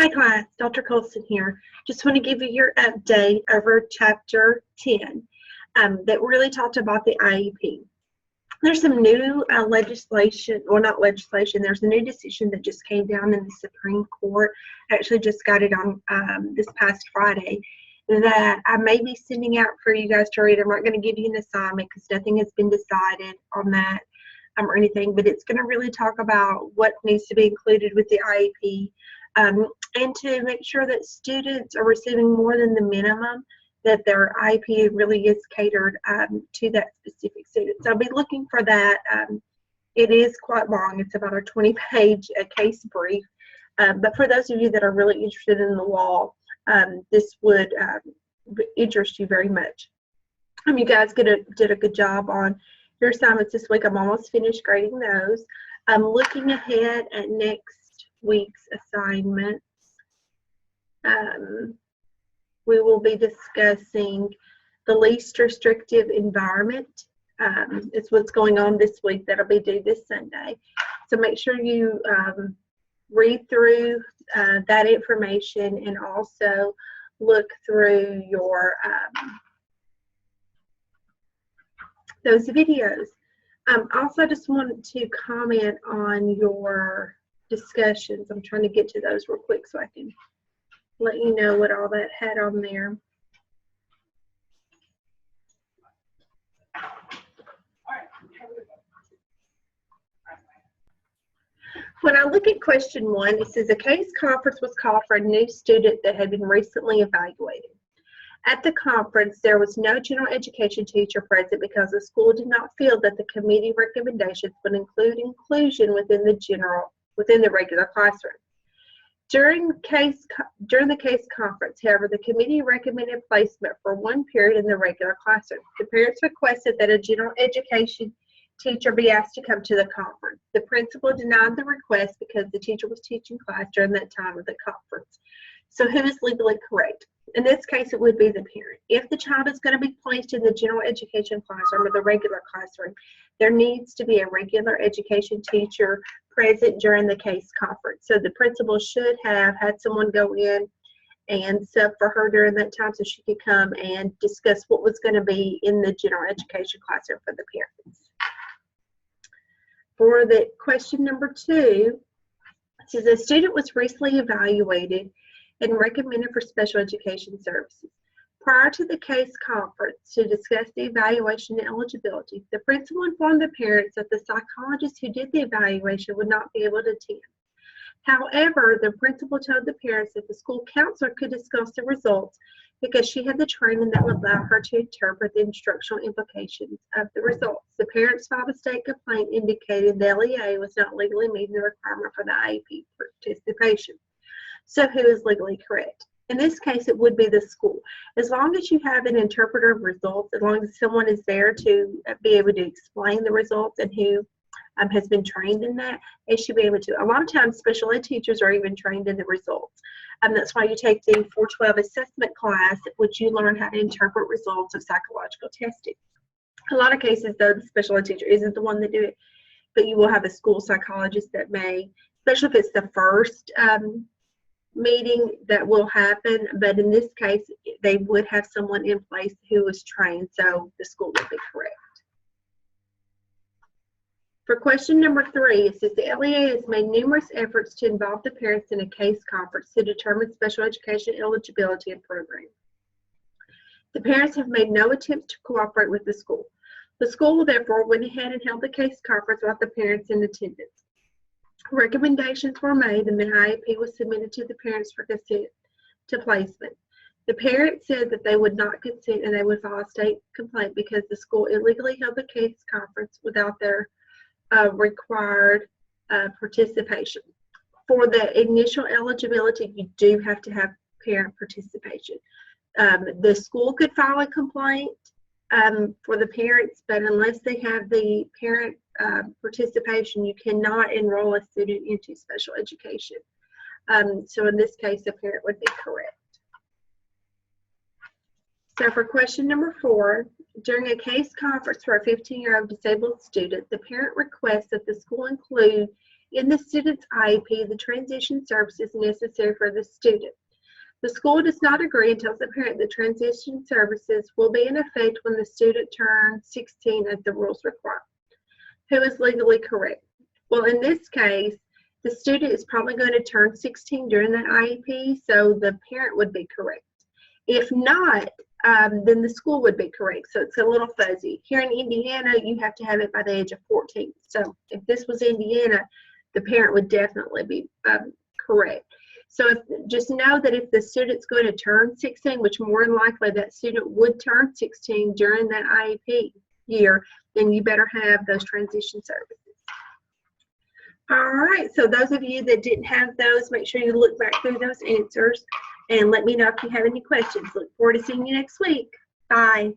Hi class, Dr. Colson here. Just want to give you your update over chapter 10 that really talked about the IEP. There's some new legislation, well not legislation, there's a new decision that just came down in the Supreme Court. I actually just got it on this past Friday that I may be sending out for you guys to read. I'm not going to give you an assignment because nothing has been decided on that or anything, but it's going to really talk about what needs to be included with the IEP. And to make sure that students are receiving more than the minimum, that their IEP really is catered to that specific student. So I'll be looking for that. It is quite long. It's about a 20-page case brief. But for those of you that are really interested in the law, this would interest you very much. You guys did a good job on your assignments this week. I'm almost finished grading those. I'm looking ahead at next week's assignments. We will be discussing the least restrictive environment. It's what's going on this week. That'll be due this Sunday. So make sure you read through that information and also look through your those videos. Also, I just wanted to comment on your discussions. I'm trying to get to those real quick so I can let you know what all that had on there. When I look at question 1, it says a case conference was called for a new student that had been recently evaluated. At the conference, there was no general education teacher present because the school did not feel that the committee recommendations would include inclusion within the regular classroom. During the case conference, however, the committee recommended placement for one period in the regular classroom. The parents requested that a general education teacher be asked to come to the conference. The principal denied the request because the teacher was teaching class during that time of the conference. So who is legally correct? In this case, it would be the parent. If the child is going to be placed in the general education classroom or the regular classroom, there needs to be a regular education teacher present during the case conference. So the principal should have had someone go in and sub for her during that time so she could come and discuss what was going to be in the general education classroom for the parents. For the question number 2, it says a student was recently evaluated and recommended for special education services. Prior to the case conference to discuss the evaluation and eligibility, the principal informed the parents that the psychologist who did the evaluation would not be able to attend. However, the principal told the parents that the school counselor could discuss the results because she had the training that would allow her to interpret the instructional implications of the results. The parents filed a state complaint indicating the LEA was not legally meeting the requirement for the IEP participation. So who is legally correct? In this case, it would be the school. As long as you have an interpreter of results, as long as someone is there to be able to explain the results and who has been trained in that, they should be able to. A lot of times, special ed teachers are even trained in the results. That's why you take the 412 assessment class, which you learn how to interpret results of psychological testing. A lot of cases, though, the special ed teacher isn't the one that do it, but you will have a school psychologist that may, especially if it's the first meeting that will happen, but in this case they would have someone in place who was trained, so the school would be correct. For question number 3, it says the LEA has made numerous efforts to involve the parents in a case conference to determine special education eligibility and program. The parents have made no attempt to cooperate with the school. The school therefore went ahead and held the case conference without the parents in attendance. Recommendations were made and the IEP was submitted to the parents for consent to placement. The parents said that they would not consent and they would file a state complaint because the school illegally held the case conference without their required participation. For the initial eligibility, you do have to have parent participation. The school could file a complaint for the parents, but unless they have the parent participation, you cannot enroll a student into special education. So in this case, the parent would be correct. So for question number 4, during a case conference for a 15-year-old disabled student, the parent requests that the school include In the student's IEP, the transition service is necessary for the student. The school does not agree and tells the parent that transition services will be in effect when the student turns 16 as the rules require. Who is legally correct? Well, in this case, the student is probably going to turn 16 during that IEP, so the parent would be correct. If not, then the school would be correct. So it's a little fuzzy. Here in Indiana, you have to have it by the age of 14. So if this was Indiana, the parent would definitely be correct. So just know that if the student's going to turn 16, which more than likely that student would turn 16 during that IEP year, then you better have those transition services. All right, so those of you that didn't have those, make sure you look back through those answers and let me know if you have any questions. Look forward to seeing you next week. Bye.